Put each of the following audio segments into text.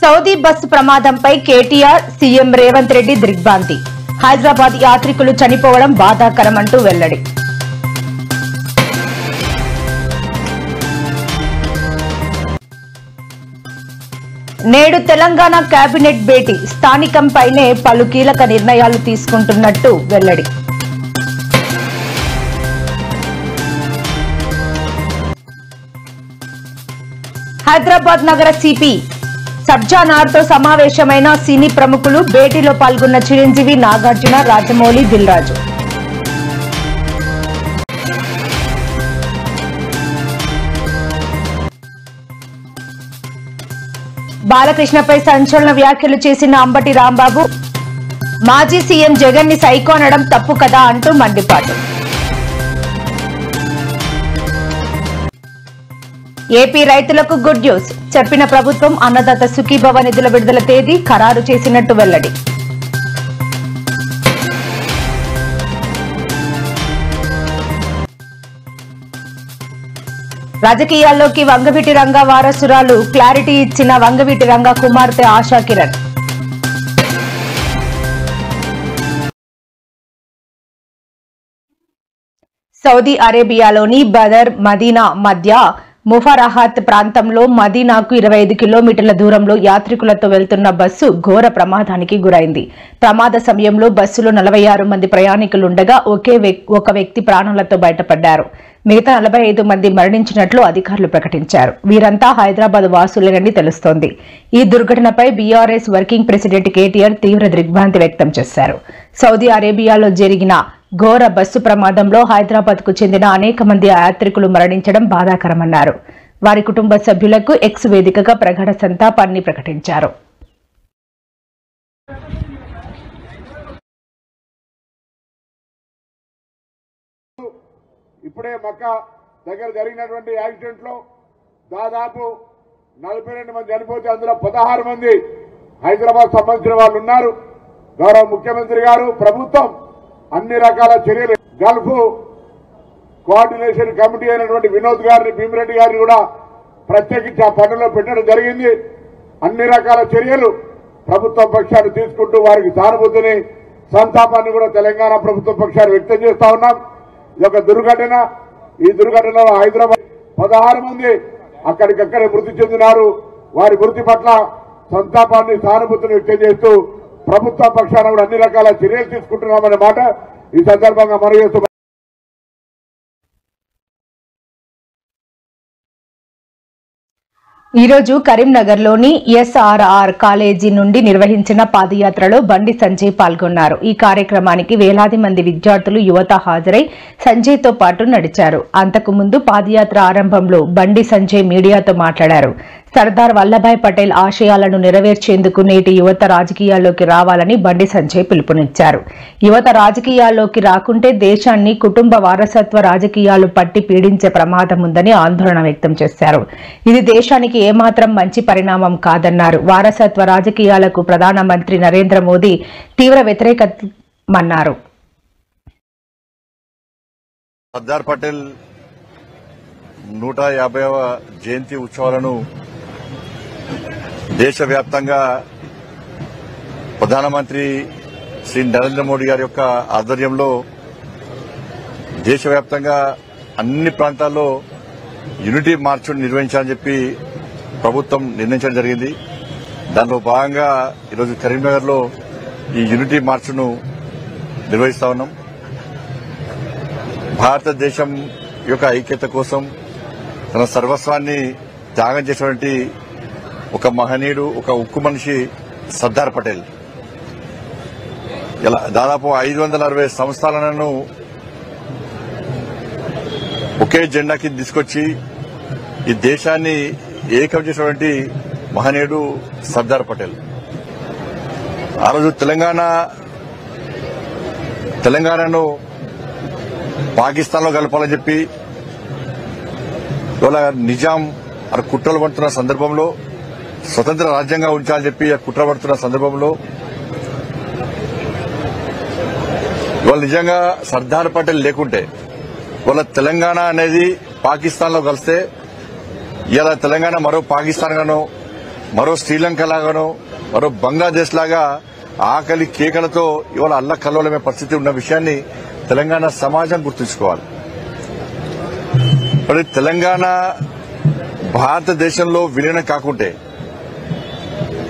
Saudi bus ప్రమాదంపై KTR CM Revanth Reddy దిగ్భ్రాంతి. హైదరాబాద్ యాత్రికులు చనిపోవడం బాధాకరమంటూ వెల్లడి. నేడు తెలంగాణ కేబినెట్ భేటీ, స్థానికంపైనే పలు కీలక నిర్ణయాలు తీసుకుంటున్నట్టు వెల్లడి. హైదరాబాద్ నగర సిపి సబ్జానార్తో సమావేశమైన సినీ ప్రముఖులు. భేటీలో పాల్గొన్న చిరంజీవి, నాగార్జున, రాజమౌళి, దిల్రాజు. బాలకృష్ణపై సంచలన వ్యాఖ్యలు చేసిన అంబటి రాంబాబు. మాజీ సీఎం జగన్ ని సైకో అనడం తప్పు కదా అంటూ మండిపాటు. ఏపీ రైతులకు గుడ్ న్యూస్, చెప్పిన ప్రభుత్వం అన్నదాత సుఖీభవ నిధుల విడుదల తేదీ ఖరారు చేసినట్టు వెల్లడి. రాజకీయాల్లోకి వంగవీటి రంగా వారసురాలు, క్లారిటీ ఇచ్చిన వంగవీటి రంగా కుమార్తె ఆశా కిరణ్. సౌదీ అరేబియాలోని బదర్ మదీనా మధ్య ముఫరాహత్ ప్రాంతంలో మదీనాకు 25 కిలోమీటర్ల దూరంలో యాత్రికులతో వెళ్తున్న బస్సు ఘోర ప్రమాదానికి గురైంది. ప్రమాద సమయంలో బస్సులో 46 మంది ప్రయాణికులుండగా ఒక వ్యక్తి ప్రాణాలతో బయటపడ్డారు. మిగతా 45 మంది మరణించినట్లు అధికారులు ప్రకటించారు. వీరంతా హైదరాబాద్ వాసులేనని తెలుస్తోంది. ఈ దుర్ఘటనపై బీఆర్ఎస్ వర్కింగ్ ప్రెసిడెంట్ కేటీఆర్ తీవ్ర దిగ్భ్రాంతి వ్యక్తం చేశారు. సౌదీ అరేబియాలో జరిగిన ఘోర బస్సు ప్రమాదంలో హైదరాబాద్ కు చెందిన అనేక మంది యాత్రికులు మరణించడం బాధాకరమన్నారు. వారి కుటుంబ సభ్యులకు ఎక్స్ వేదికగా ప్రగాఢ సంతాపాన్ని ప్రకటించారు. ఇప్పుడే మక్కా దగ్గర జరిగినటువంటి యాక్సిడెంట్ లో దాదాపు 42 మంది చనిపోతే అందులో 16 మంది హైదరాబాద్ సంబంధించిన వాళ్ళు ఉన్నారు. గౌరవ ముఖ్యమంత్రి గారు, ప్రభుత్వం అన్ని రకాల చర్యలు, గల్ఫ్ కోఆర్డినేషన్ కమిటీ అయినటువంటి వినోద్ గారిని, భీమిరెడ్డి గారిని కూడా ప్రత్యేకించి ఆ పనుల్లో పెట్టడం జరిగింది. అన్ని రకాల చర్యలు ప్రభుత్వం పక్షాన్ని తీసుకుంటూ వారికి సానుభూతిని, సంతాపాన్ని కూడా తెలంగాణ ప్రభుత్వం పక్షాన్ని వ్యక్తం చేస్తా ఉన్నాం. ఇది ఒక దుర్ఘటన. ఈ దుర్ఘటనలో హైదరాబాద్ 16 మంది అక్కడికక్కడే మృతి చెందినారు. వారి మృతి పట్ల సంతాపాన్ని, సానుభూతిని వ్యక్తం చేస్తూ ప్రభుత్వ పక్షాన కూడా అన్ని రకాల చర్యలు తీసుకుంటున్నామనే మాట ఈ సందర్భంగా మనవి చేస్తూ, ఈరోజు కరీంనగర్లోని ఎస్ఆర్ఆర్ కాలేజీ నుండి నిర్వహించిన పాదయాత్రలో బండి సంజయ్ పాల్గొన్నారు. ఈ కార్యక్రమానికి వేలాది మంది విద్యార్థులు, యువత హాజరై సంజయ్తో పాటు నడిచారు. అంతకుముందు పాదయాత్ర ఆరంభంలో బండి సంజయ్ మీడియాతో మాట్లాడారు. సర్దార్ వల్లభాయ్ పటేల్ ఆశయాలను నెరవేర్చేందుకు నేటి యువత రాజకీయాల్లోకి రావాలని బండి సంజయ్ పిలుపునిచ్చారు. యువత రాజకీయాల్లోకి రాకుంటే దేశాన్ని కుటుంబ వారసత్వ రాజకీయాలు పట్టి పీడించే ప్రమాదం ఉందని ఆందోళన వ్యక్తం చేశారు. ఇది దేశానికి ఏమాత్రం మంచి పరిణామం కాదన్నారు. వారసత్వ రాజకీయాలకు ప్రధానమంత్రి నరేంద్ర మోదీ తీవ్ర వ్యతిరేకమన్నారు. సర్దార్ పటేల్ 150వ జయంతి ఉత్సవాలను దేశవ్యాప్తంగా ప్రధానమంత్రి శ్రీ నరేంద్ర మోడీ గారి యొక్క ఆధ్వర్యంలో దేశవ్యాప్తంగా అన్ని ప్రాంతాల్లో యూనిటీ మార్చ్ నిర్వహించాలని చెప్పి ప్రభుత్వం నిర్ణయించడం జరిగింది. దానిలో భాగంగా ఈరోజు కరీంనగర్లో ఈ యూనిటీ మార్చ్ను నిర్వహిస్తా ఉన్నాం. భారతదేశం యొక్క ఐక్యత కోసం తన సర్వస్వాన్ని త్యాగం చేసినటువంటి ఒక మహనీయుడు, ఒక ఉక్కు మనిషి సర్దార్ పటేల్. ఇలా దాదాపు 560 సంస్థలను ఒకే జెండా కింద తీసుకొచ్చి ఈ దేశాన్ని ఏకం చేసినటువంటి మహనీయుడు సర్దార్ పటేల్. ఆ రోజు తెలంగాణను పాకిస్తాన్లో కలపాలని చెప్పి ఇవాళ నిజాం కుట్రలు పడుతున్న సందర్భంలో, స్వతంత్ర రాజ్యంగా ఉంచాలని చెప్పి కుట్ర పడుతున్న సందర్భంలో ఇవాళ నిజంగా సర్దార్ పటేల్ లేకుంటే ఇవాళ తెలంగాణ అనేది పాకిస్తాన్లో కలిస్తే ఇలా తెలంగాణ మరో పాకిస్తాన్ గానో మరో శ్రీలంక లాగానో మరో బంగ్లాదేశ్ లాగా ఆకలి కేకలతో ఇవాళ అల్లకల్లోలమే పరిస్థితి ఉన్న విషయాన్ని తెలంగాణ సమాజం గుర్తుంచుకోవాలి. మరి తెలంగాణ భారతదేశంలో విలీనం కాకుంటే,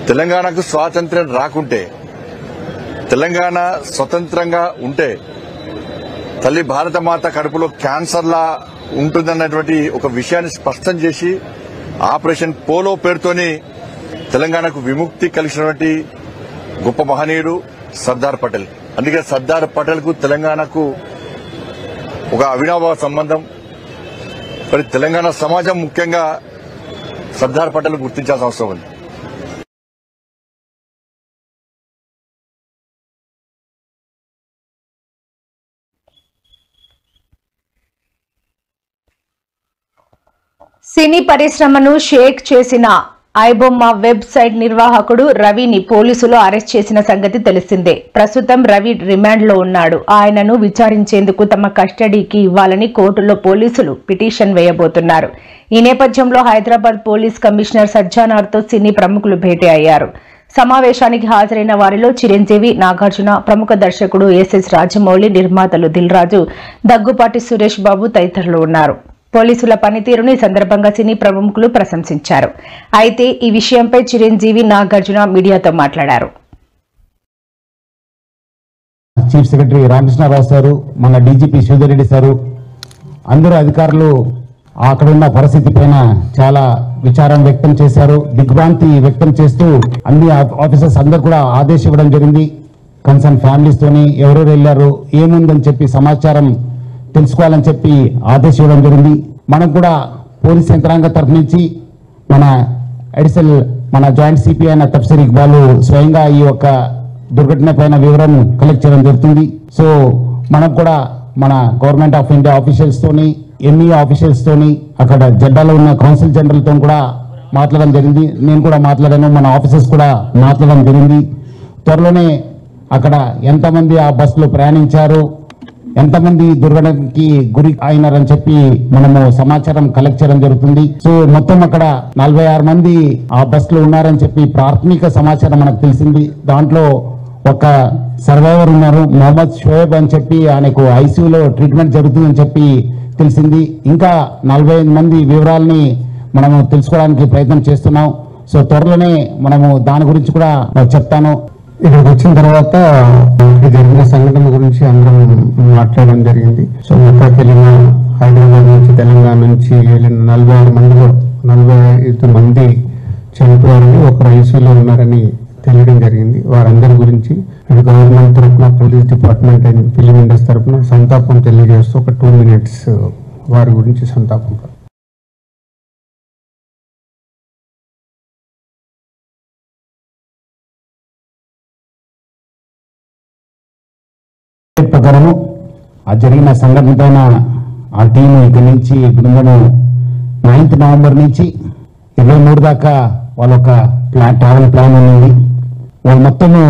తెలంగాణకు స్వాతంత్ర్యం రాకుంటే, తెలంగాణ స్వతంత్రంగా ఉంటే తల్లి భారతమాత కడుపులో క్యాన్సర్లా ఉంటుందన్నటువంటి ఒక విషయాన్ని స్పష్టం చేసి ఆపరేషన్ పోలో పేరుతోని తెలంగాణకు విముక్తి కలిగినటువంటి గొప్ప మహనీయుడు సర్దార్ పటేల్. అందుకే సర్దార్ పటేల్ కు తెలంగాణకు ఒక అవినాభావ సంబంధం. మరి తెలంగాణ సమాజం ముఖ్యంగా సర్దార్ పటేల్ గుర్తించాల్సిన అవసరం ఉంది. సినీ పరిశ్రమను షేక్ చేసిన ఐబొమ్మ వెబ్సైట్ నిర్వాహకుడు రవిని పోలీసులు అరెస్ట్ చేసిన సంగతి తెలిసిందే. ప్రస్తుతం రవి రిమాండ్లో ఉన్నాడు. ఆయనను విచారించేందుకు తమ కస్టడీకి ఇవ్వాలని కోర్టులో పోలీసులు పిటిషన్ వేయబోతున్నారు. ఈ నేపథ్యంలో హైదరాబాద్ పోలీస్ కమిషనర్ సజ్జనార్తో సినీ ప్రముఖులు భేటీ అయ్యారు. సమావేశానికి హాజరైన వారిలో చిరంజీవి, నాగార్జున, ప్రముఖ దర్శకుడు ఎస్ఎస్ రాజమౌళి, నిర్మాతలు దిల్ రాజు, దగ్గుపాటి సురేష్ బాబు తదితరులు ఉన్నారు. పోలీసుల పనితీరును ఈ సందర్భంగా సినీ ప్రముఖులు ప్రశంసించారు. అయితే ఈ విషయంపై చిరంజీవి, నాగార్జున మీడియాతో మాట్లాడారు. చీఫ్ సెక్రటరీ రామకృష్ణారావు సారు, మన డీజీపీ శ్రీధర్ రెడ్డి సారు, అందరూ అధికారులు అక్కడున్న పరిస్థితి పైన చాలా విచారం వ్యక్తం చేశారు. దిగ్భ్రాంతి వ్యక్తం చేస్తూ అన్ని ఆఫీసర్స్ అందరూ కూడా ఆదేశం ఇవ్వడం జరిగింది. కన్సర్న్ ఫ్యామిలీస్ తోని ఎవరెవరు వెళ్లారు, ఏముందని చెప్పి సమాచారం తెలుసుకోవాలని చెప్పి ఆదేశం ఇవ్వడం జరిగింది. మనం కూడా పోలీస్ యంత్రాంగ తరఫు నుంచి మన జాయింట్ సిపి అయిన తఫ్సీర్ ఇక్బాల్ స్వయంగా ఈ యొక్క దుర్ఘటన పైన వివరం కలెక్ట్ చేయడం జరుగుతుంది. సో మనం కూడా మన గవర్నమెంట్ ఆఫ్ ఇండియా ఆఫీషియల్స్ తోని, ఎంఈ ఆఫీషియల్స్ తోని, అక్కడ జడ్డాలో ఉన్న కౌన్సిల్ జనరల్ తో కూడా మాట్లాడడం జరిగింది. నేను కూడా మాట్లాడాను, మన ఆఫీసర్స్ కూడా మాట్లాడడం జరిగింది. త్వరలోనే అక్కడ ఎంతమంది ఆ బస్సులో ప్రయాణించారు, ఎంతమంది దుర్ఘటనకి గురి అయినారని చెప్పి మనము సమాచారం కలెక్ట్ చేయడం జరుగుతుంది. సో మొత్తం అక్కడ 46 మంది ఆ బస్సులో ఉన్నారని చెప్పి ప్రాథమిక సమాచారం మనకు తెలిసింది. దాంట్లో ఒక సర్వైవర్ ఉన్నారు, మొహమ్మద్ షోయబ్ అని చెప్పి, ఆయనకు ఐసీయూలో ట్రీట్మెంట్ జరుగుతుందని చెప్పి తెలిసింది. ఇంకా 45 మంది వివరాలని మనము తెలుసుకోవడానికి ప్రయత్నం చేస్తున్నాం. సో త్వరలోనే మనము దాని గురించి కూడా చెప్తాను. ఇక్కడికి వచ్చిన తర్వాత జరిగిన సంఘటన గురించి అందరం మాట్లాడడం జరిగింది. సో మొక్కకి వెళ్ళిన హైదరాబాద్ నుంచి, తెలంగాణ నుంచి వెళ్ళిన 46 మందిలో 45 మంది చనిపోయారని, ఒకరు ఐసీయూలో ఉన్నారని తెలియడం జరిగింది. వారందరి గురించి గవర్నమెంట్ తరఫున, police department and film industry తరఫున సంతాపం తెలియజేస్తూ ఒక 2 minutes వారి గురించి సంతాపం. ప్రకారము ఆ జరిగిన సంఘటన పైన ఆ టీము ఇక్కడి నుంచి బృందము 9th నవంబర్ నుంచి 23 దాకా వాళ్ళ ఒక ట్రావెల్ ప్లాన్ ఉంది. వాళ్ళు మొత్తము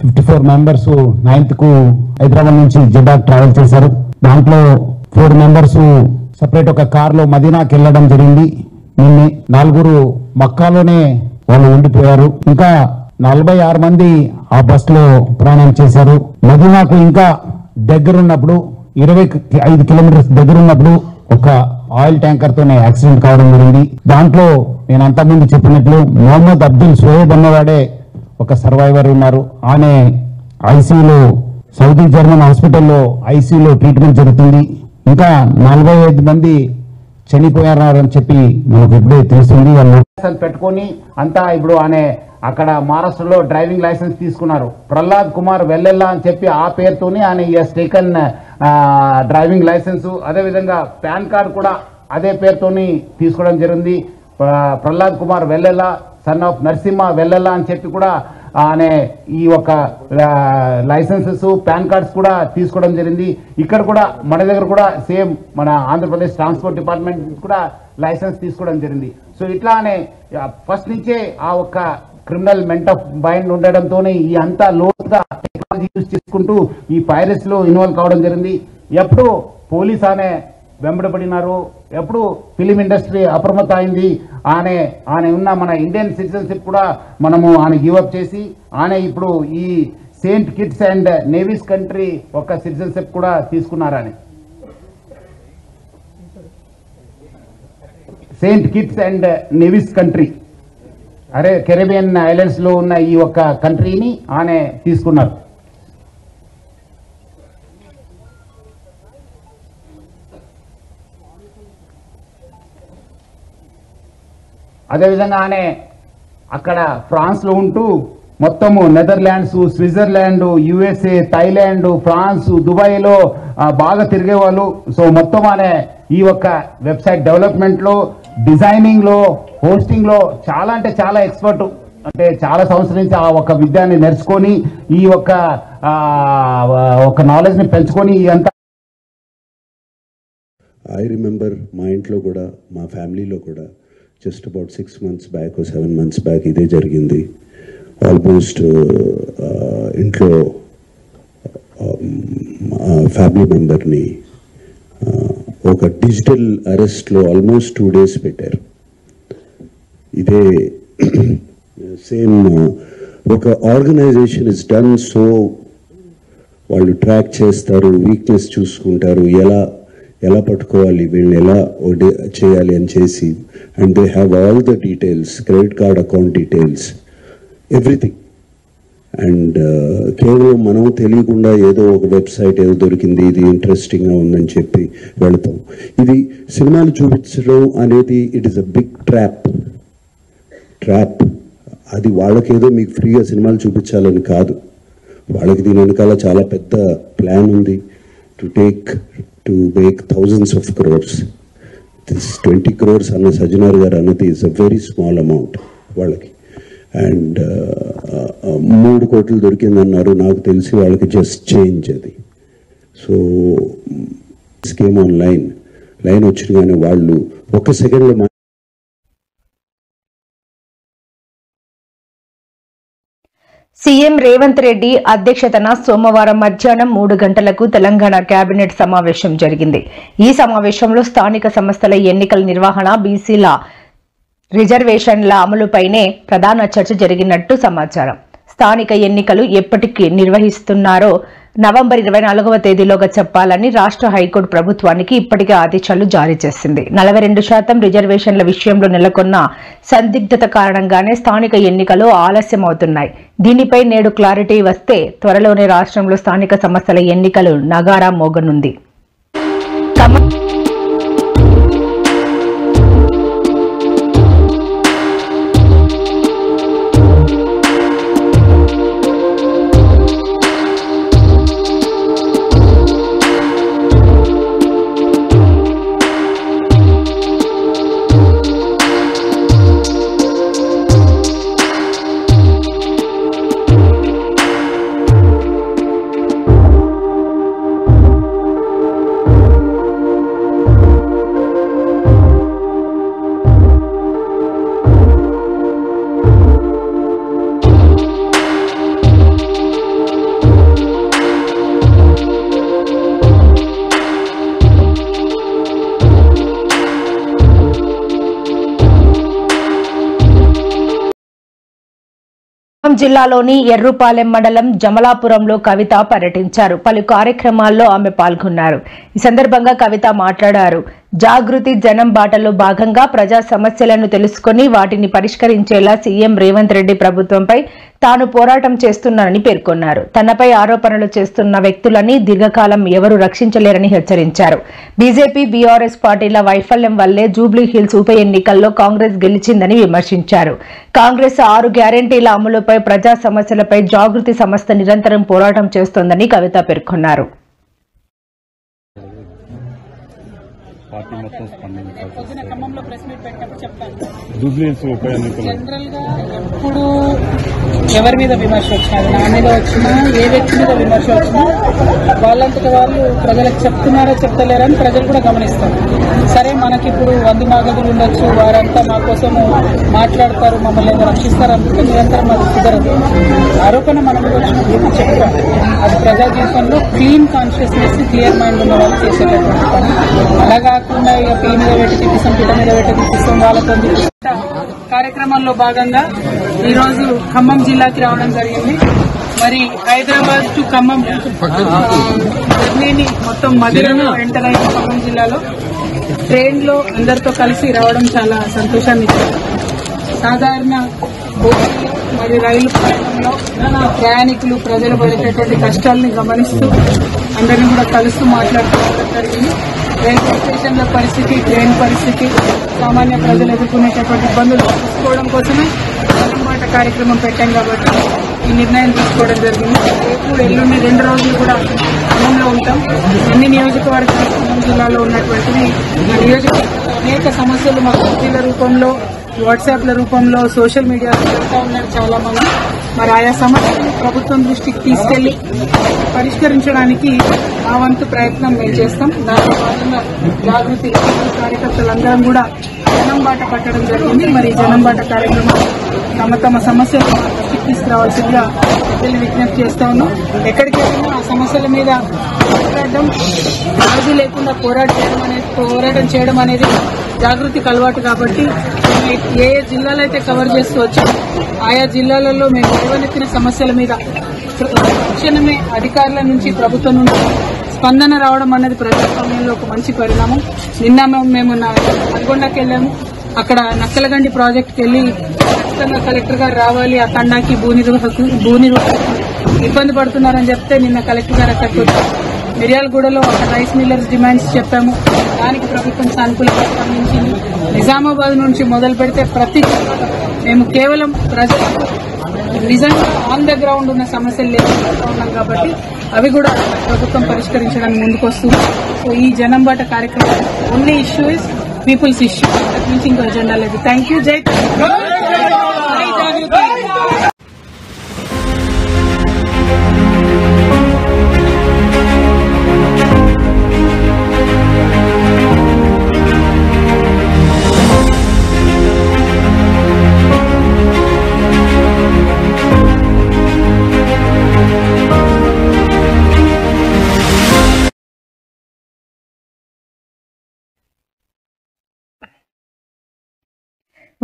54 మెంబర్స్ 9th కు హైదరాబాద్ నుంచి జెడ్డా ట్రావెల్ చేశారు. దాంట్లో 4 మెంబర్స్ సపరేట్ ఒక కారులో మదీనాకి వెళ్ళడం జరిగింది. నిన్నే 4 మక్కాలోనే వాళ్ళు ఉండిపోయారు. ఇంకా 46 మంది ఆ బస్సులో ప్రయాణం చేశారు. మదీనాకు ఇంకా దగ్గరున్నప్పుడు 25 కిలోమీటర్స్ దగ్గరున్నప్పుడు ఒక ఆయిల్ ట్యాంకర్ తోనే యాక్సిడెంట్ కావడం జరిగింది. దాంట్లో నేను అంతకుముందు చెప్పినట్లు మొహమ్మద్ అబ్దుల్ సోయబ్ అన్నవాడే ఒక సర్వైవర్ ఉన్నారు. ఆయన ఐసీయూలో, సౌదీ జర్మన్ హాస్పిటల్లో ఐసీయూలో ట్రీట్మెంట్ జరుగుతుంది. ఇంకా 45 మంది చనిపోయారని చెప్పి మనకు ఇప్పుడే తెలుస్తుంది. వాళ్ళు పెట్టుకొని అంతా ఇప్పుడు ఆయన అక్కడ మహారాష్ట్రలో డ్రైవింగ్ లైసెన్స్ తీసుకున్నారు. ప్రహ్లాద్ కుమార్ వెల్లెల్లా అని చెప్పి ఆ పేరుతోని ఆయన టేకన్ డ్రైవింగ్ లైసెన్స్, అదేవిధంగా పాన్ కార్డు కూడా అదే పేరుతోని తీసుకోవడం జరిగింది. ప్రహ్లాద్ కుమార్ వెల్లెల్లా, సన్ ఆఫ్ నరసింహ వెల్లెల్లా అని చెప్పి కూడా ఆయన ఈ ఒక లైసెన్సెస్, పాన్ కార్డ్స్ కూడా తీసుకోవడం జరిగింది. ఇక్కడ కూడా మన దగ్గర కూడా సేమ్ మన ఆంధ్రప్రదేశ్ ట్రాన్స్పోర్ట్ డిపార్ట్మెంట్ కూడా లైసెన్స్ తీసుకోవడం జరిగింది. సో ఇట్లానే ఫస్ట్ నుంచే ఆ ఒక్క క్రిమినల్ మెంట్ ఆఫ్ మైండ్ ఉండడంతో ఈ అంతా లోతుగా టెక్నాలజీ యూజ్ చేసుకుంటూ ఈ పైరసీలో ఇన్వాల్వ్ కావడం జరిగింది. ఎప్పుడు పోలీస్ అనే వెంబడబడినారు, ఎప్పుడు ఫిలిం ఇండస్ట్రీ అప్రమత్త అయింది. ఆయన ఉన్న మన ఇండియన్ సిటిజన్షిప్ కూడా మనము ఆయన గివప్ చేసి ఆయన ఇప్పుడు ఈ Saint Kitts and navies country ఒక సిటిజన్షిప్ కూడా తీసుకున్నారని. Saint Kitts and navies country Caribbean islands లో ఉన్న ఈ ఒక్క కంట్రీని ఆయన తీసుకున్నారు. అదేవిధంగా ఆయన అక్కడ ఫ్రాన్స్లో ఉంటూ మొత్తము Netherlands, Switzerland, USA, Thailand, France, దుబాయ్లో బాగా తిరిగేవాళ్ళు. సో మొత్తం ఆయన ఈ ఒక్క వెబ్సైట్ డెవలప్మెంట్లో, డిజైనింగ్లో, హోస్టింగ్లో చాలా అంటే చాలా ఎక్స్పర్ట్. అంటే చాలా సంవత్సరం నుంచి ఆ ఒక విద్యాన్ని నేర్చుకొని ఈ ఒక నాలెడ్జ్ని పెంచుకొని అంతా. ఐ రిమెంబర్ మా ఇంట్లో కూడా, మా ఫ్యామిలీలో కూడా just about 6 months back 7 months back ఇదే జరిగింది. ఆల్మోస్ట్ ఇంట్లో ఫ్యామిలీ మెంబర్ని ఒక డిజిటల్ అరెస్ట్లో ఆల్మోస్ట్ 2 days పెట్టారు. ఇదే సేమ్ ఒక ఆర్గనైజేషన్ ఇస్ డన్. సో వాళ్ళు ట్రాక్ చేస్తారు, వీక్నెస్ చూసుకుంటారు, ఎలా పట్టుకోవాలి, వీళ్ళని ఎలా చేయాలి అని చేసి, and they have all the details, credit card account details, everything. And కేవలం మనం తెలియకుండా ఏదో ఒక వెబ్సైట్ ఏదో దొరికింది, ఇది ఇంట్రెస్టింగ్గా ఉందని చెప్పి వెళతాం. ఇది సినిమాలు చూపించడం అనేది it is a big trap. అది వాళ్ళకేదో మీకు ఫ్రీగా సినిమాలు చూపించాలని కాదు, వాళ్ళకి దీని వెనకాల చాలా పెద్ద ప్లాన్ ఉంది. to make thousands of crores. This 20 crores అన్న సజ్జనార్ గారు అన్నది is a very small amount వాళ్ళకి. అండ్ 3 కోట్లు దొరికిందన్నారు, నాకు తెలిసి వాళ్ళకి జస్ట్ చేంజ్ అది. సో స్కీమ్ ఆన్ లైన్ వచ్చిన కానీ వాళ్ళు 1 సెకండ్లో సీఎం రేవంత్ రెడ్డి అధ్యక్షతన సోమవారం మధ్యాహ్నం 3 గంటలకు తెలంగాణ కేబినెట్ సమావేశం జరిగింది. ఈ సమావేశంలో స్థానిక సంస్థల ఎన్నికల నిర్వహణ, బీసీల రిజర్వేషన్ల అమలుపైనే ప్రధాన చర్చ జరిగినట్టు సమాచారం. స్థానిక ఎన్నికలు ఎప్పటికి నిర్వహిస్తున్నారో నవంబర్ 24వ తేదీలోగా చెప్పాలని రాష్ట్ర హైకోర్టు ప్రభుత్వానికి ఇప్పటికే ఆదేశాలు జారీ చేసింది. 42% రిజర్వేషన్ల విషయంలో నెలకొన్న సందిగ్ధత కారణంగానే స్థానిక ఎన్నికలు ఆలస్యమవుతున్నాయి. దీనిపై నేడు క్లారిటీ వస్తే త్వరలోనే రాష్ట్రంలో స్థానిక సంస్థల ఎన్నికలు నగారా మోగనుంది. జిల్లాలోని ఎర్రుపాలెం మండలం జమలాపురంలో కవిత పర్యటించారు. పలు కార్యక్రమాల్లో ఆమె పాల్గొన్నారు. ఈ సందర్భంగా కవిత మాట్లాడారు. జాగృతి జనం బాటలో భాగంగా ప్రజా సమస్యలను తెలుసుకుని వాటిని పరిష్కరించేలా సీఎం రేవంత్ రెడ్డి ప్రభుత్వంపై తాను పోరాటం చేస్తున్నానని పేర్కొన్నారు. తనపై ఆరోపణలు చేస్తున్న వ్యక్తులని దీర్ఘకాలం ఎవరూ రక్షించలేరని హెచ్చరించారు. బీజేపీ, బీఆర్ఎస్ పార్టీల వైఫల్యం వల్లే జూబ్లీ హిల్స్ ఉప ఎన్నికల్లో కాంగ్రెస్ గెలిచిందని విమర్శించారు. కాంగ్రెస్ 6 గ్యారెంటీల అమలుపై, ప్రజా సమస్యలపై జాగృతి సంస్థ నిరంతరం పోరాటం చేస్తోందని కవిత పేర్కొన్నారు. పార్టీ మొత్తం స్పందించాలి. పొద్దున ఖమ్మంలో ప్రెస్ మీట్ పెట్టినప్పుడు చెప్తాను. జనరల్ గా ఎప్పుడు ఎవరి మీద విమర్శ వచ్చినా, నా మీద వచ్చినా, ఏ వ్యక్తి మీద విమర్శ వచ్చినా వాళ్ళంతటి వాళ్ళు ప్రజలకు చెప్తున్నారో చెప్తలేరని ప్రజలు కూడా గమనిస్తారు. సరే, మనకి ఇప్పుడు 100 మాగదులు ఉండొచ్చు, వారంతా మా కోసం మాట్లాడతారు, మమ్మల్ని ఏదో రక్షిస్తారు అనుకుంటే నిరంతరం అది కుదరదు. ఆరోపణ మన మీద వచ్చినప్పుడు చెప్తాం. అది ప్రజా జీవితంలో క్లీన్ కాన్షియస్నెస్, క్లియర్ మైండ్ ఉన్న వాళ్ళు చేసేటటువంటి పని. అలా కాకుండా ఇక పీ మీద పెట్టి తిప్పిస్తాం, పిట మీద పెట్టి తిప్పిస్తాం వాళ్ళతో. కార్యక్రమంలో భాగంగా ఈరోజు ఖమ్మం జిల్లాకి రావడం జరిగింది. మరి హైదరాబాద్ టు ఖమ్మం జర్నీని మొత్తం మదిరను ఎంటర్ అయిన ఖమ్మం జిల్లాలో ట్రైన్ లో అందరితో కలిసి రావడం చాలా సంతోషాన్ని ఇచ్చింది. సాధారణ బోగీలు మరియు రైలు ప్రయాణంలో ప్రయాణికులు ప్రజలు పడేటటువంటి కష్టాలని గమనిస్తూ అందరినీ కూడా కలుస్తూ మాట్లాడుకోవడం జరిగింది. రైల్వే స్టేషన్ల పరిస్థితి, ట్రైన్ పరిస్థితి, సామాన్య ప్రజలు ఎదుర్కొనేటటువంటి ఇబ్బందులు చూసుకోవడం కోసమే జనంబాట కార్యక్రమం పెట్టాం కాబట్టి ఈ నిర్ణయం తీసుకోవడం జరిగింది. రేపు ఎల్లుండి 2 రోజులు కూడా ఖమ్మంలో ఉంటాం. అన్ని నియోజకవర్గాలు ఖమ్మం జిల్లాలో ఉన్నటువంటివి నియోజకవర్గంలో అనేక సమస్యలు మా కమిటీల రూపంలో, వాట్సాప్ల రూపంలో, సోషల్ మీడియాలో పెడతా ఉన్నారు చాలా మంది. మరి ఆయా సమస్యలను ప్రభుత్వం దృష్టికి తీసుకెళ్లి పరిష్కరించడానికి మా వంతు ప్రయత్నం మేము చేస్తాం. దాంట్లో భాగంగా జాగృతి కార్యకర్తలందరం కూడా జనం బాట పట్టడం జరిగింది. మరి జనం బాట కార్యక్రమం తమ సమస్యలను దృష్టికి తీసుకురావాల్సిందిగా ప్రజల్ని విజ్ఞప్తి చేస్తా ఉన్నాం. ఎక్కడికి వెళ్ళినా ఆ సమస్యల మీద పోరాడడం, రాజీ లేకుండా పోరాటం చేయడం అనేది జాగృతికి అలవాటు. కాబట్టి ఏ జిల్లాలో అయితే కవర్ చేస్తూ వచ్చామో ఆయా జిల్లాలలో మేము లేవనెత్తిన సమస్యల మీద తక్షణమే అధికారుల నుంచి, ప్రభుత్వం నుంచి స్పందన రావడం అనేది ప్రజాస్వామ్యంలో ఒక మంచి పరిణామం. నిన్న మేము నల్గొండకి వెళ్ళాము. అక్కడ నక్కలగండి ప్రాజెక్టుకి వెళ్లి ఖచ్చితంగా కలెక్టర్ గారు రావాలి, ఆ తండాకి భూ ఇబ్బంది పడుతున్నారని చెప్తే నిన్న కలెక్టర్ గారు అక్కడికి వచ్చారు. మిర్యాలగూడలో అక్కడ రైస్ మిల్లర్స్ డిమాండ్స్ చెప్పాము. దానికి ప్రభుత్వం సానుకూలంగా స్పందించింది. నిజామాబాద్ నుంచి మొదలు పెడితే ప్రతి మేము కేవలం ప్రజలకు నిజంగా ఆన్ ద గ్రౌండ్ ఉన్న సమస్యలు లేకుండా ఉన్నాం కాబట్టి అవి కూడా ప్రభుత్వం పరిష్కరించడానికి ముందుకు వస్తుంది. సో ఈ జనంబాట కార్యక్రమం only issue is people's issue, నుంచి ఇంకో ఎజెండా లేదు. Thank you. జై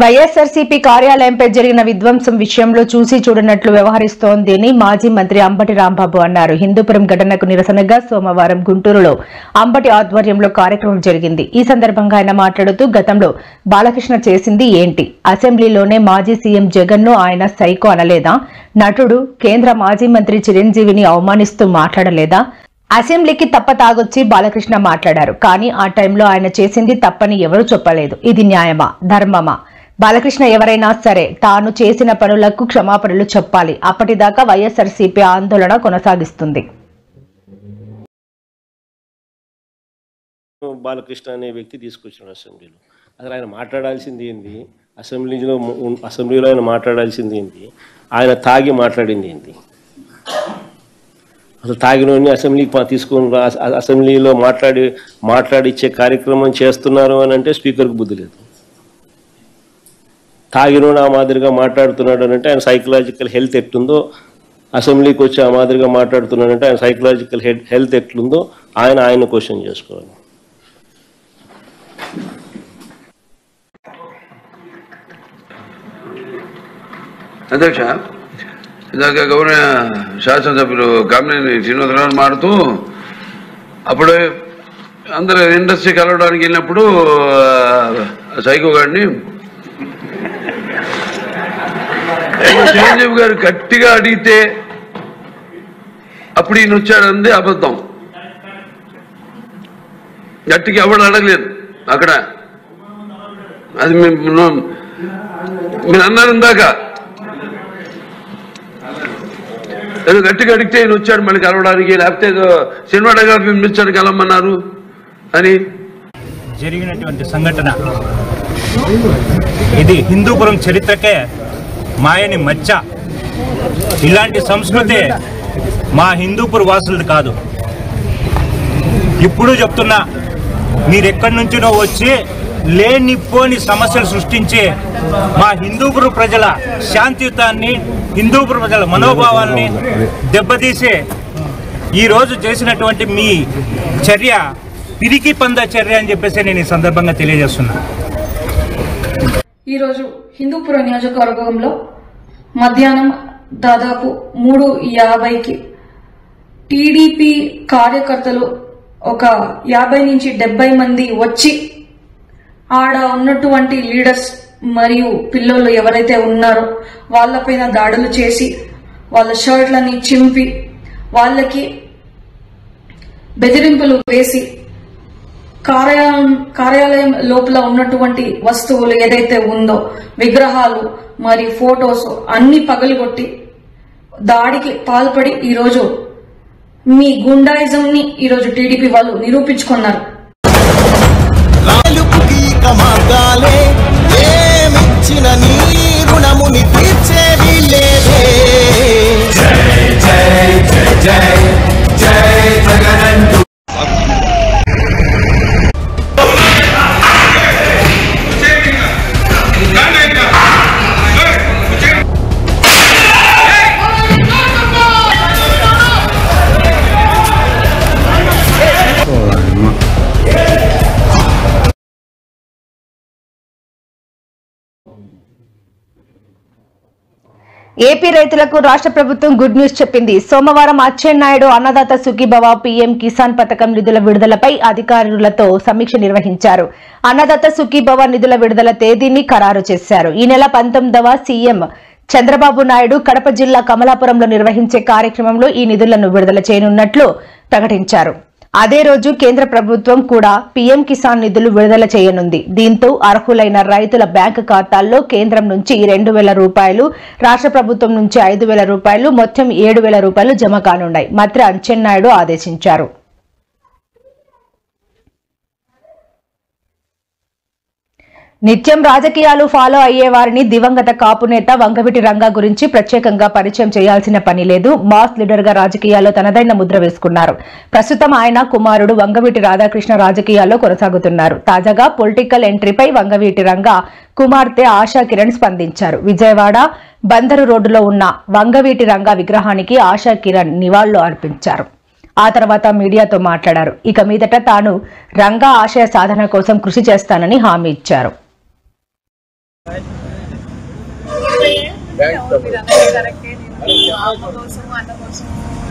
వైఎస్ఆర్సీపీ కార్యాలయంపై జరిగిన విధ్వంసం విషయంలో చూసి చూడనట్లు వ్యవహరిస్తోందని మాజీ మంత్రి అంబటి రాంబాబు అన్నారు. హిందూపురం ఘటనకు నిరసనగా సోమవారం గుంటూరులో అంబటి ఆధ్వర్యంలో కార్యక్రమం జరిగింది. ఈ సందర్భంగా ఆయన మాట్లాడుతూ గతంలో బాలకృష్ణ చేసింది ఏంటి? అసెంబ్లీలోనే మాజీ సీఎం జగన్ ను ఆయన సైకో అనలేదా? నటుడు కేంద్ర మాజీ మంత్రి చిరంజీవిని అవమానిస్తూ మాట్లాడలేదా? అసెంబ్లీకి తప్ప తాగొచ్చి బాలకృష్ణ మాట్లాడారు. కానీ ఆ టైంలో ఆయన చేసింది తప్పని ఎవరూ చెప్పలేదు. ఇది న్యాయమా, ధర్మమా? బాలకృష్ణ ఎవరైనా సరే తాను చేసిన పనులకు క్షమాపణలు చెప్పాలి. అప్పటిదాకా వైఎస్ఆర్సీపీ ఆందోళన కొనసాగిస్తుంది. బాలకృష్ణ అనే వ్యక్తి తీసుకొచ్చాడు అసెంబ్లీలో. అసలు ఆయన మాట్లాడాల్సింది ఏంది? అసెంబ్లీలో ఆయన మాట్లాడాల్సింది ఏంటి? ఆయన తాగి మాట్లాడింది ఏంటి? అసలు తాగినోని అసెంబ్లీకి తీసుకొని అసెంబ్లీలో మాట్లాడిచ్చే కార్యక్రమం చేస్తున్నారు అని అంటే స్పీకర్కి బుద్ధి లేదు. తాగినోడు ఆ మాదిరిగా మాట్లాడుతున్నాడు అని అంటే ఆయన సైకలాజికల్ హెల్త్ ఎట్లుందో, అసెంబ్లీకి వచ్చి ఆ మాదిరిగా మాట్లాడుతున్నాడంటే ఆయన సైకలాజికల్ హెల్త్ ఎట్లుందో ఆయన క్వశ్చన్ చేసుకోవాలి. అధ్యక్ష, ఇందాక గౌరవ శాసనసభ్యులు కామినేని శ్రీనివాసరావు మారుతూ అప్పుడు అందరూ ఇండస్ట్రీ కలవడానికి వెళ్ళినప్పుడు సైకో గారిని చిరంజీవి గారు గట్టిగా అడిగితే అప్పుడు ఈయన వచ్చాడంది అబద్ధం. గట్టిగా ఎవడు అడగలేదు అక్కడ. అది మీరు అన్నారు ఇందాక, ఏదో గట్టిగా అడిగితే ఈయన వచ్చాడు మళ్ళీ కలవడానికి, లేకపోతే ఏదో సినిమా డైలాగ్ పిలిపించాడు కలవమన్నారు అని. జరిగినటువంటి సంఘటన ఇది హిందూపురం చరిత్రకే మాయని మచ్చ. ఇలాంటి సంస్కృతి మా హిందూపుర వాసులది కాదు. ఇప్పుడు చెప్తున్నా, మీరెక్కడి నుంచినో వచ్చి లేనిపోని సమస్యలు సృష్టించి మా హిందూపుర ప్రజల శాంతియుతాన్ని, హిందూపుర ప్రజల మనోభావాల్ని దెబ్బతీసి ఈరోజు చేసినటువంటి మీ చర్య పిరికి పంద చర్య అని చెప్పేసి నేను ఈ సందర్భంగా తెలియజేస్తున్నా. ఈరోజు హిందూపుర నియోజకవర్గంలో మధ్యాహ్నం దాదాపు 3:50కి టీడీపీ కార్యకర్తలు ఒక 50 నుంచి 70 మంది వచ్చి ఆడ ఉన్నటువంటి లీడర్స్ మరియు పిల్లలు ఎవరైతే ఉన్నారో వాళ్ళపైన దాడులు చేసి వాళ్ళ షర్ట్లని చింపి వాళ్ళకి బెదిరింపులు వేసి కార్యాలయం లోపల ఉన్నటువంటి వస్తువులు ఏదైతే ఉందో విగ్రహాలు మరి ఫోటోస్ అన్ని పగలగొట్టి దాడికి పాల్పడి ఈరోజు మీ గుండాయిజం ని ఈరోజు టీడీపీ వాళ్ళు నిరూపించుకున్నారు. ఏపీ రైతులకు రాష్ట్ర ప్రభుత్వం గుడ్ న్యూస్ చెప్పింది. సోమవారం అచ్చెన్నాయుడు అన్నదాత సుఖీభవ పీఎం కిసాన్ పథకం నిధుల విడుదలపై అధికారులతో సమీక్ష నిర్వహించారు. అన్నదాత సుఖీభవ నిధుల విడుదల తేదీని ఖరారు చేశారు. ఈ నెల 19వ సీఎం చంద్రబాబు నాయుడు కడప జిల్లా కమలాపురంలో నిర్వహించే కార్యక్రమంలో ఈ నిధులను విడుదల చేయనున్నట్లు ప్రకటించారు. అదే రోజు కేంద్ర ప్రభుత్వం కూడా పీఎం కిసాన్ నిధులు విడుదల చేయనుంది. దీంతో అర్హులైన రైతుల బ్యాంకు ఖాతాల్లో కేంద్రం నుంచి 2,000 రూపాయలు, రాష్ట్ర ప్రభుత్వం నుంచి 5,000 రూపాయలు, మొత్తం 7,000 రూపాయలు జమ కానున్నాయి. మంత్రి అచ్చెన్నాయుడు ఆదేశించారు. నిత్యం రాజకీయాలు ఫాలో అయ్యే వారిని దివంగత కాపు నేత వంగవీటి రంగా గురించి ప్రత్యేకంగా పరిచయం చేయాల్సిన పని లేదు. మాస్ లీడర్ గా రాజకీయాల్లో తనదైన ముద్ర వేసుకున్నారు. ప్రస్తుతం ఆయన కుమారుడు వంగవీటి రాధాకృష్ణ రాజకీయాల్లో కొనసాగుతున్నారు. తాజాగా పొలిటికల్ ఎంట్రీపై వంగవీటి రంగా కుమార్తె ఆశా కిరణ్ స్పందించారు. విజయవాడ బందరు రోడ్డులో ఉన్న వంగవీటి రంగా విగ్రహానికి ఆశా కిరణ్ నివాళులు అర్పించారు. ఆ తర్వాత మీడియాతో మాట్లాడారు. ఇక మీదట తాను రంగా ఆశయ సాధన కోసం కృషి చేస్తానని హామీ ఇచ్చారు.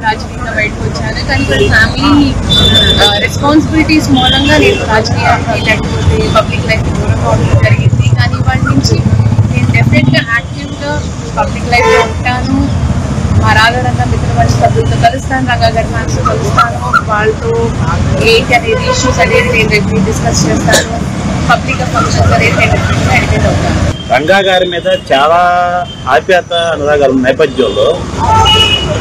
రాజకీయంగా బయటకు వచ్చాను, కానీ ఫ్యామిలీ రెస్పాన్సిబిలిటీస్ మూలంగా నేను రాజకీయానికి లేకపోతే పబ్లిక్ లైఫ్ దూరంగా ఉండడం జరిగింది. కానీ వాటి నుంచి నేను డెఫినెట్గా యాక్టివ్గా పబ్లిక్ లైఫ్లో ఉంటాను. మా రాఘరంగా మిత్రపరిష సభ్యులతో కలుస్తాను, రంగా గారి ఫ్యాన్స్తో కలుస్తాను. వాళ్ళతో ఏంటి అనేది ఇష్యూస్ అనేది నేను రేపు డిస్కస్ చేస్తాను. పబ్లిక్ ఫంక్షన్స్ అనేది నేను అటెండ్ అవుతాను. రంగా గారి మీద చాలా ఆప్యాయత అనురాగాల నేపథ్యంలో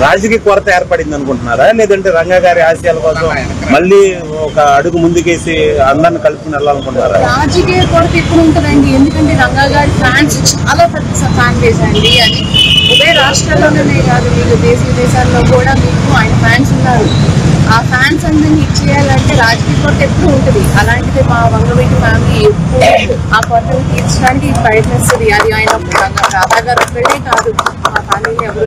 రాజకీయ కొరత ఏర్పడింది అనుకుంటున్నారా, లేదంటే రంగా గారి ఆశయాల కోసం మళ్ళీ ఒక అడుగు ముందుకేసి అందరిని కలుపుకుని వెళ్ళాలనుకుంటున్నారా? రాజకీయ కొరత ఎప్పుడు ఉంటుందండి, ఎందుకంటే రంగా గారి ఫ్యాన్స్ చాలా పెద్ద ఫ్యాన్ బేస్ అండి. అది ఉభయ రాష్ట్రాల్లోనే కాదు, మీకు దేశ విదేశాల్లో కూడా మీకు ఆయన ఫ్యాన్స్ ఉన్నారు. ఆ ఫ్యాన్స్ అందరినీ ఇచ్చేయాలంటే రాజకీయ కొరత ఎప్పుడు ఉంటుంది. అలాంటిది మా వంగవీటి ఫ్యామిలీ ఎప్పుడు ఆ కొరతను తీర్చడానికి ప్రయత్నిస్తుంది. అది ఆయన రాధా గారు ఒక్కడే కాదు, మా ఫ్యామిలీ ఎవరు.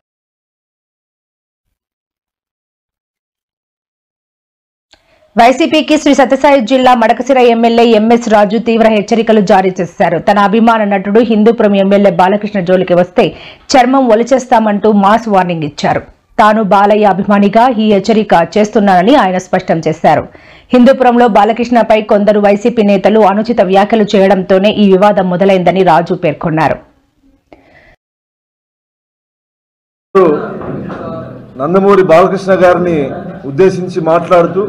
వైసీపీకి శ్రీ సత్యసాయి జిల్లా మడకశిర ఎమ్మెల్యే ఎంఎస్ రాజు తీవ్ర హెచ్చరికలు జారీ చేశారు. తన అభిమాన నటుడు హిందూపురం ఎమ్మెల్యే బాలకృష్ణ జోలికి వస్తే చర్మం ఒలిచేస్తామంటూ మాస్ వార్నింగ్ ఇచ్చారు. తాను బాలయ్య అభిమానిగా ఈ హెచ్చరిక చేస్తున్నానని ఆయన స్పష్టం చేశారు. హిందూపురంలో బాలకృష్ణపై కొందరు వైసీపీ నేతలు అనుచిత వ్యాఖ్యలు చేయడంతోనే ఈ వివాదం మొదలైందని రాజు పేర్కొన్నారు. నందమూరి బాలకృష్ణ గారిని ఉద్దేశించి మాట్లాడుతూ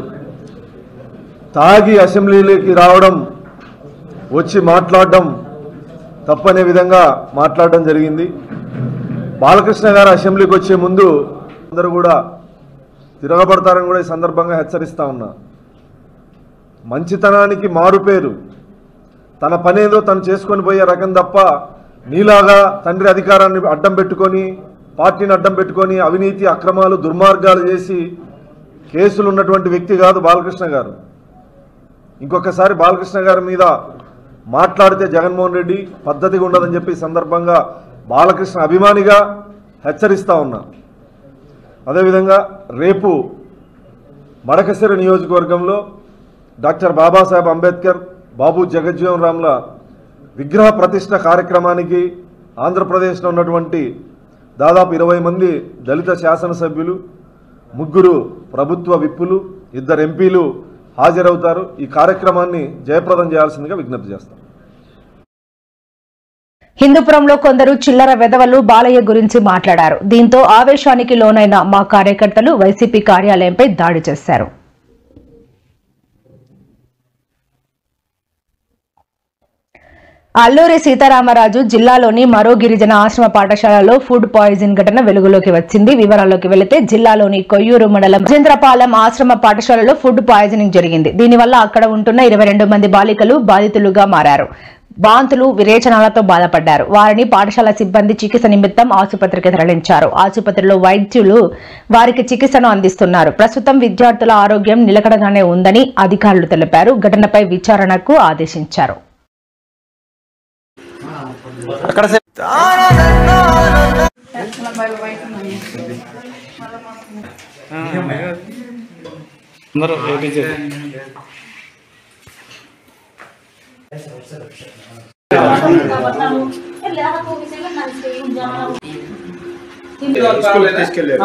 తాగి అసెంబ్లీలోకి రావడం, వచ్చి మాట్లాడడం తప్పనే విధంగా మాట్లాడడం జరిగింది. బాలకృష్ణ గారు అసెంబ్లీకి వచ్చే ముందు అందరూ కూడా తిరగబడతారని కూడా ఈ సందర్భంగా హెచ్చరిస్తా ఉన్నా. మంచితనానికి మారుపేరు. తన పనేదో తను చేసుకొని పోయే రకం తప్ప నీలాగా తండ్రి అధికారాన్ని అడ్డం పెట్టుకొని, పార్టీని అడ్డం పెట్టుకొని అవినీతి అక్రమాలు దుర్మార్గాలు చేసి కేసులు ఉన్నటువంటి వ్యక్తి కాదు బాలకృష్ణ గారు. ఇంకొకసారి బాలకృష్ణ గారి మీద మాట్లాడితే జగన్మోహన్ రెడ్డి పద్ధతిగా ఉండదని చెప్పి సందర్భంగా బాలకృష్ణ అభిమానిగా హెచ్చరిస్తా ఉన్నా. అదేవిధంగా రేపు మడకశిర నియోజకవర్గంలో డాక్టర్ బాబాసాహెబ్ అంబేద్కర్, బాబు జగజ్జీవన్ రామ్ల విగ్రహ ప్రతిష్ఠ కార్యక్రమానికి ఆంధ్రప్రదేశ్లో ఉన్నటువంటి దాదాపు 20 మంది దళిత శాసనసభ్యులు, 3 ప్రభుత్వ విప్పులు, 2 ఎంపీలు హాజరవుతారు. ఈ కార్యక్రమాన్ని జయప్రదం చేయాల్సిందిగా విజ్ఞప్తి చేస్తాం. హిందూపురంలో కొందరు చిల్లర వెధవలు బాలయ్య గురించి మాట్లాడారు. దీంతో ఆవేశానికి లోనైన మా కార్యకర్తలు వైసీపీ కార్యాలయంపై దాడి చేశారు. అల్లూరి సీతారామరాజు జిల్లాలోని మరో గిరిజన ఆశ్రమ పాఠశాలలో ఫుడ్ పాయిజన్ ఘటన వెలుగులోకి వచ్చింది. వివరాల్లోకి వెళితే జిల్లాలోని కొయ్యూరు మండలం రాజేంద్రపాలెం ఆశ్రమ పాఠశాలలో ఫుడ్ పాయిజనింగ్ జరిగింది. దీనివల్ల అక్కడ ఉంటున్న 22 మంది బాలికలు బాధితులుగా మారారు. వాంతులు, విరేచనాలతో బాధపడ్డారు. వారిని పాఠశాల సిబ్బంది చికిత్స నిమిత్తం ఆసుపత్రికి తరలించారు. ఆసుపత్రిలో వైద్యులు వారికి చికిత్సను అందిస్తున్నారు. ప్రస్తుతం విద్యార్థుల ఆరోగ్యం నిలకడగానే ఉందని అధికారులు తెలిపారు. ఘటనపై విచారణకు ఆదేశించారు. తీసుకెళ్ళారు.